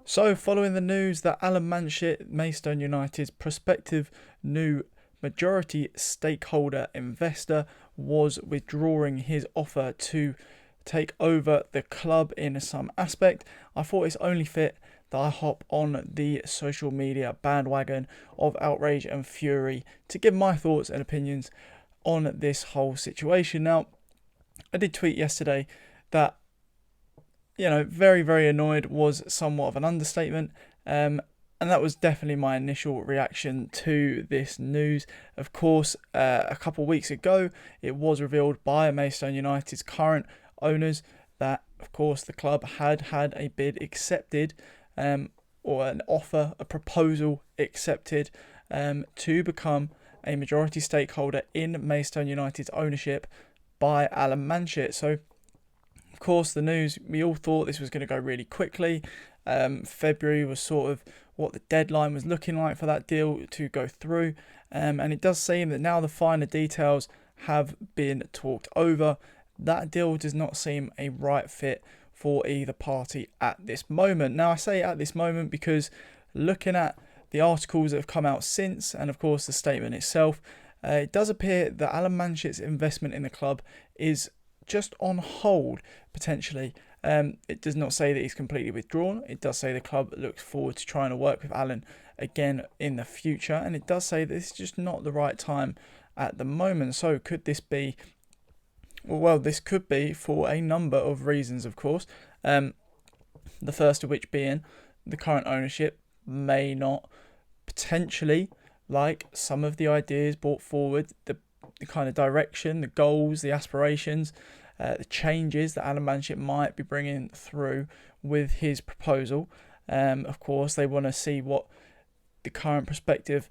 So, following the news that Alan Manchett, Maidstone United's prospective new majority stakeholder investor, was withdrawing his offer to take over the club in some aspect, I thought it's only fit that I hop on the social media bandwagon of outrage and fury to give my thoughts and opinions on this whole situation. Now, I did tweet yesterday that very, very annoyed was somewhat of an understatement. And that was definitely my initial reaction to this news. Of course, a couple of weeks ago, it was revealed by Maidstone United's current owners that, of course, the club had a bid accepted, or an offer, a proposal accepted, to become a majority stakeholder in Maidstone United's ownership by Alan Manchett. So, of course, the news, we all thought this was going to go really quickly. February was sort of what the deadline was looking like for that deal to go through. And it does seem that now the finer details have been talked over. That deal does not seem a right fit for either party at this moment. Now, I say at this moment because looking at the articles that have come out since, and of course the statement itself, it does appear that Alan Manchett's investment in the club is just on hold, potentially. It does not say that he's completely withdrawn. It does say the club looks forward to trying to work with Alan again in the future, and it does say that it's just not the right time at the moment. So could this be, well, this could be for a number of reasons, of course. The first of which being the current ownership may not potentially like some of the ideas brought forward, the kind of direction, the goals, the aspirations, the changes that Alan Manchett might be bringing through with his proposal. Of course, they want to see what the current prospective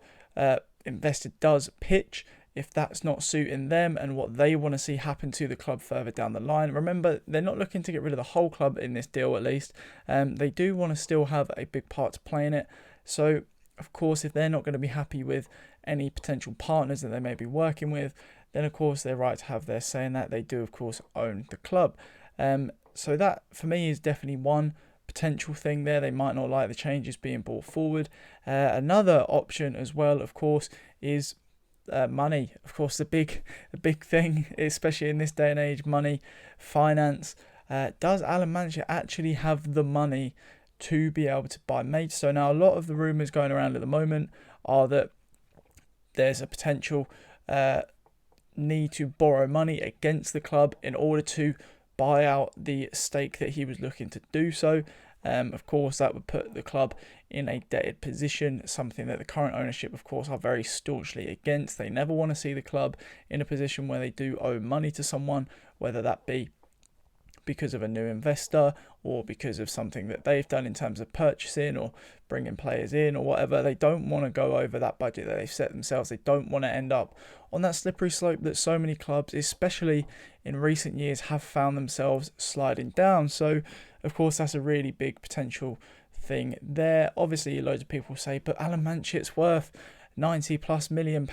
investor does pitch, if that's not suiting them, and what they want to see happen to the club further down the line. Remember, they're not looking to get rid of the whole club in this deal, at least. They do want to still have a big part to play in it. So, of course, if they're not going to be happy with any potential partners that they may be working with, then of course they're right to have their say in that. They do, of course, own the club. So that, for me, is definitely one potential thing there. They might not like the changes being brought forward. Another option as well, of course, is money. Of course, the big thing, especially in this day and age, money, finance. Does Alan Manchett actually have the money to be able to buy Maidstone? Now, a lot of the rumours going around at the moment are that there's a potential need to borrow money against the club in order to buy out the stake that he was looking to do so. Of course, that would put the club in a debted position, something that the current ownership, of course, are very staunchly against. They never want to see the club in a position where they do owe money to someone, whether that be because of a new investor or because of something that they've done in terms of purchasing or bringing players in or whatever. They don't want to go over that budget that they've set themselves. They don't want to end up on that slippery slope that so many clubs, especially in recent years, have found themselves sliding down. So, of course, that's a really big potential thing there. Obviously, loads of people say, but Alan Manchett's worth £90+ million.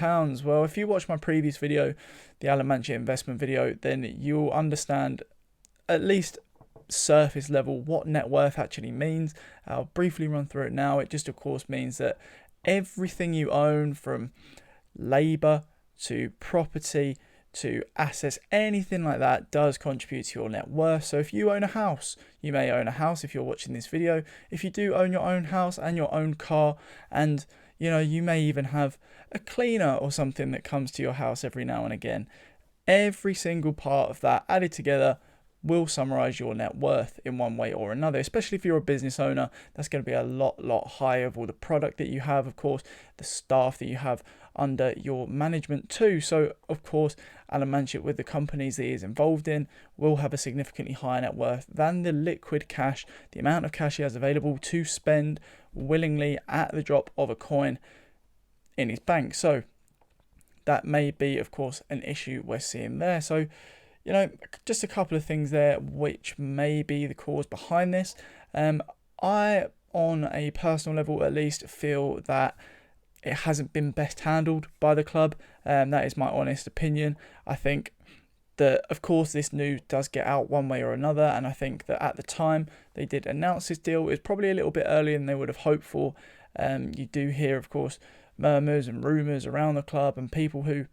Well, if you watch my previous video, the Alan Manchett investment video, then you'll understand at least surface level what net worth actually means. I'll briefly run through it now. It just, of course, means that everything you own, from labour to property to assets, anything like that, does contribute to your net worth. So if you own a house, you may own a house if you're watching this video. If you do own your own house and your own car, and you may even have a cleaner or something that comes to your house every now and again, every single part of that added together will summarize your net worth in one way or another. Especially if you're a business owner, that's going to be a lot higher of all the product that you have, of course, the staff that you have under your management too. So, of course, Alan Manchett, with the companies that he is involved in, will have a significantly higher net worth than the liquid cash, the amount of cash he has available to spend willingly at the drop of a coin in his bank. So that may be, of course, an issue we're seeing there. So, just a couple of things there which may be the cause behind this. I, on a personal level at least, feel that it hasn't been best handled by the club. That is my honest opinion. I think that, of course, this news does get out one way or another, and I think that at the time they did announce this deal, it was probably a little bit earlier than they would have hoped for. You do hear, of course, murmurs and rumours around the club, and people who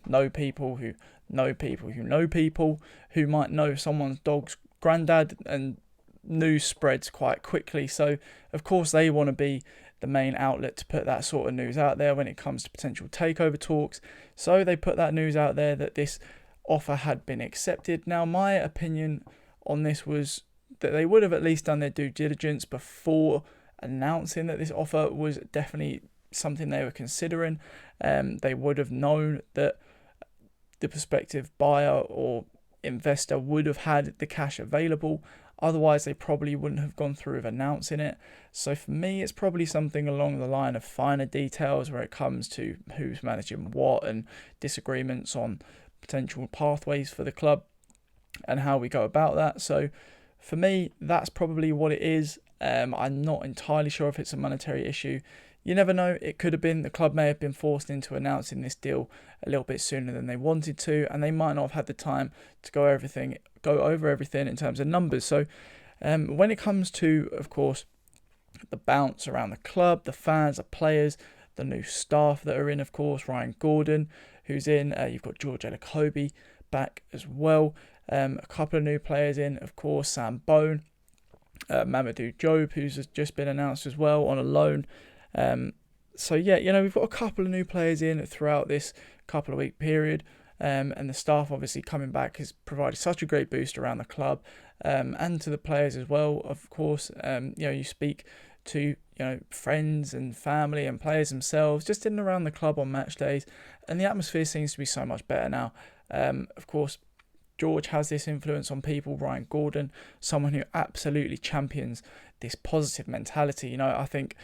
know people who know people who know people who might know someone's dog's granddad, and news spreads quite quickly. So, of course, they want to be the main outlet to put that sort of news out there when it comes to potential takeover talks. So they put that news out there that this offer had been accepted. Now, my opinion on this was that they would have at least done their due diligence before announcing that this offer was definitely something they were considering. They would have known that the prospective buyer or investor would have had the cash available. Otherwise, they probably wouldn't have gone through with announcing it. So for me, it's probably something along the line of finer details where it comes to who's managing what and disagreements on potential pathways for the club and how we go about that. So for me, that's probably what it is. I'm not entirely sure if it's a monetary issue. You never know, it could have been. The club may have been forced into announcing this deal a little bit sooner than they wanted to, and they might not have had the time to go over everything in terms of numbers. So when it comes to, of course, the bounce around the club, the fans, the players, the new staff that are in, of course, Ryan Gordon, who's in, you've got George Elokobi back as well, a couple of new players in, of course, Sam Bone, Mamadou Diop, who's just been announced as well on a loan. So yeah, we've got a couple of new players in throughout this couple of week period, and the staff obviously coming back has provided such a great boost around the club, and to the players as well. Of course, you speak to friends and family and players themselves just in and around the club on match days, and the atmosphere seems to be so much better now. Of course, George has this influence on people. Ryan Gordon, someone who absolutely champions this positive mentality. I think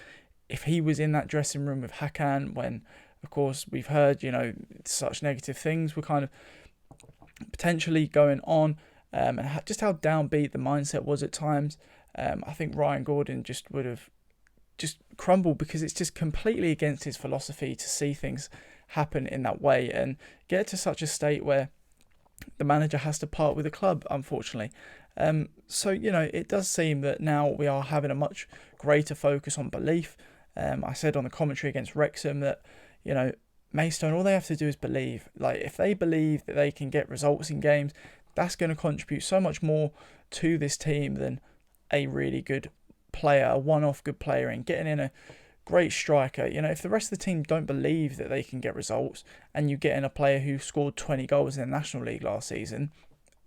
if he was in that dressing room with Hakan, when, of course, we've heard, such negative things were kind of potentially going on, and just how downbeat the mindset was at times, I think Ryan Gordon just would have just crumbled, because it's just completely against his philosophy to see things happen in that way and get to such a state where the manager has to part with the club, unfortunately. So, it does seem that now we are having a much greater focus on belief. I said on the commentary against Wrexham that, Maidstone, all they have to do is believe. Like, if they believe that they can get results in games, that's going to contribute so much more to this team than a really good player, a one-off good player, and getting in a great striker. If the rest of the team don't believe that they can get results, and you get in a player who scored 20 goals in the National League last season,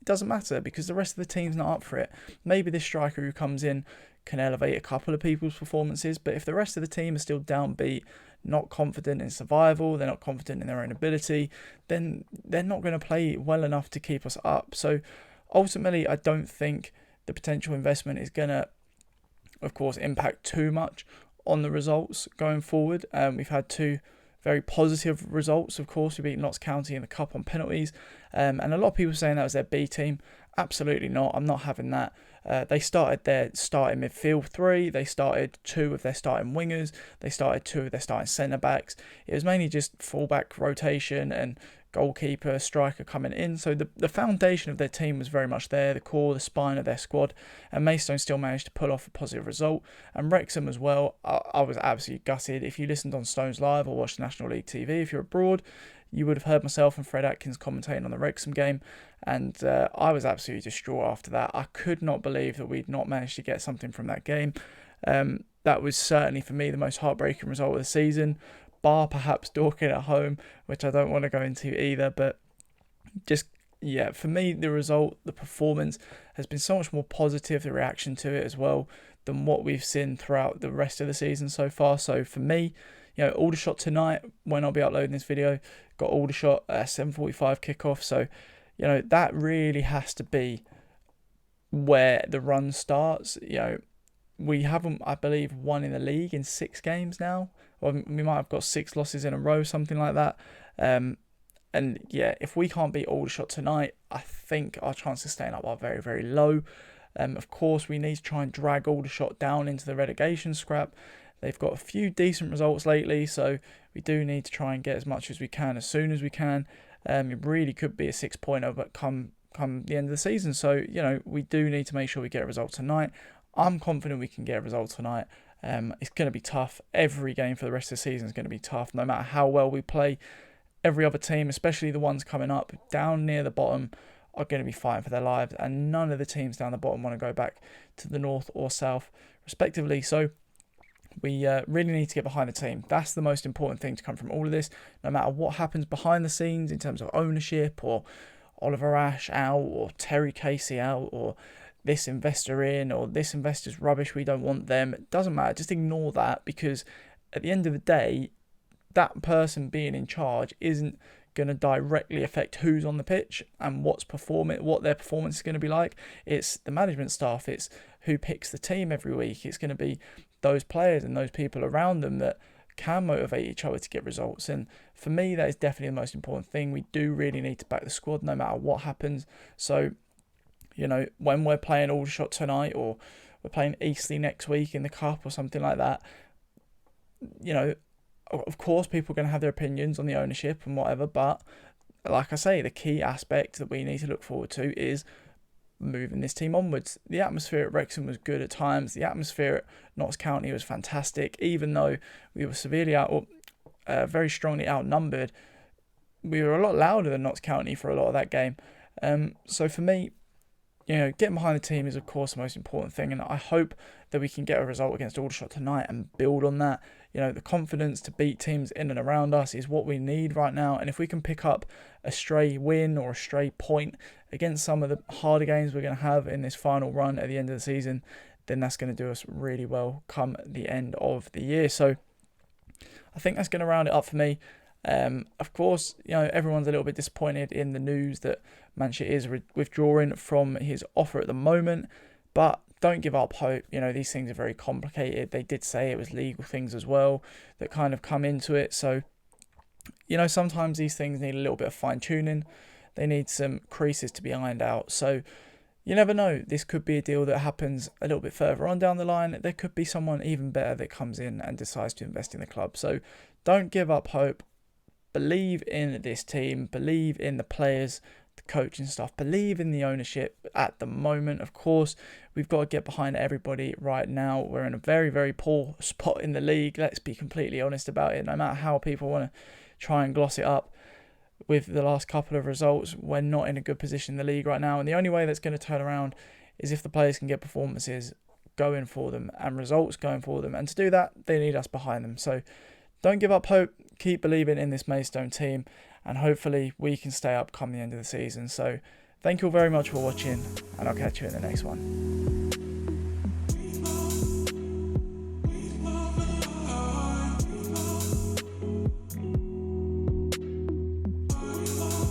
it doesn't matter, because the rest of the team's not up for it. Maybe this striker who comes in can elevate a couple of people's performances, but if the rest of the team is still downbeat, not confident in survival, they're not confident in their own ability, then they're not going to play well enough to keep us up. So ultimately, I don't think the potential investment is going to, of course, impact too much on the results going forward. We've had two very positive results, of course. We beat Notts County in the Cup on penalties, and a lot of people saying that was their B team. Absolutely not. I'm not having that. They started their starting midfield three. They started two of their starting wingers. They started two of their starting centre-backs. It was mainly just full-back rotation and goalkeeper, striker coming in. So the foundation of their team was very much there, the core, the spine of their squad. And Maidstone still managed to pull off a positive result. And Wrexham as well, I was absolutely gutted. If you listened on Stones Live or watched National League TV, if you're abroad, you would have heard myself and Fred Atkins commentating on the Wrexham game, and I was absolutely distraught after that. I could not believe that we'd not managed to get something from that game. That was certainly, for me, the most heartbreaking result of the season, bar perhaps Dorking at home, which I don't want to go into either, but just, yeah, for me, the result, the performance has been so much more positive, the reaction to it as well, than what we've seen throughout the rest of the season so far. So for me, Aldershot tonight, when I'll be uploading this video, got Aldershot at 7:45 kickoff. So, that really has to be where the run starts. We haven't, I believe, won in the league in 6 games now. Or we might have got 6 losses in a row, something like that. And yeah, if we can't beat Aldershot tonight, I think our chances of staying up are very, very low. Of course, we need to try and drag Aldershot down into the relegation scrap. They've got a few decent results lately, so we do need to try and get as much as we can as soon as we can. It really could be a 6-pointer, but come the end of the season. So, we do need to make sure we get a result tonight. I'm confident we can get a result tonight. It's going to be tough. Every game for the rest of the season is going to be tough, no matter how well we play. Every other team, especially the ones coming up down near the bottom, are going to be fighting for their lives, and none of the teams down the bottom want to go back to the north or south, respectively. So we really need to get behind the team. That's the most important thing to come from all of this, no matter what happens behind the scenes in terms of ownership, or Oliver Ash out, or Terry Casey out, or this investor in, or this investor's rubbish, we don't want them. It doesn't matter. Just ignore that, because at the end of the day, that person being in charge isn't going to directly affect who's on the pitch and what their performance is going to be like. It's the management staff. It's who picks the team every week. It's going to be those players and those people around them that can motivate each other to get results. And for me, that is definitely the most important thing. We do really need to back the squad no matter what happens. So, when we're playing Aldershot tonight, or we're playing Eastleigh next week in the Cup or something like that, of course, people are going to have their opinions on the ownership and whatever, but like I say, the key aspect that we need to look forward to is moving this team onwards. The atmosphere at Wrexham was good at times. The atmosphere at Notts County was fantastic, even though we were very strongly outnumbered. We were a lot louder than Notts County for a lot of that game. So for me, getting behind the team is, of course, the most important thing, and I hope that we can get a result against Aldershot tonight and build on that. The confidence to beat teams in and around us is what we need right now, and if we can pick up a stray win or a stray point against some of the harder games we're going to have in this final run at the end of the season, then that's going to do us really well come the end of the year. So I think that's going to round it up for me. Of course, everyone's a little bit disappointed in the news that Manchett is withdrawing from his offer at the moment, but don't give up hope. These things are very complicated. They did say it was legal things as well that kind of come into it. So, sometimes these things need a little bit of fine tuning. They need some creases to be ironed out. So you never know. This could be a deal that happens a little bit further on down the line. There could be someone even better that comes in and decides to invest in the club. So don't give up hope. Believe in this team, believe in the players, the coaching staff, believe in the ownership at the moment. Of course, we've got to get behind everybody right now. We're in a very, very poor spot in the league. Let's be completely honest about it. No matter how people want to try and gloss it up with the last couple of results, we're not in a good position in the league right now. And the only way that's going to turn around is if the players can get performances going for them and results going for them. And to do that, they need us behind them. So don't give up hope. Keep believing in this Maidstone team, and hopefully we can stay up come the end of the season. So thank you all very much for watching, and I'll catch you in the next one.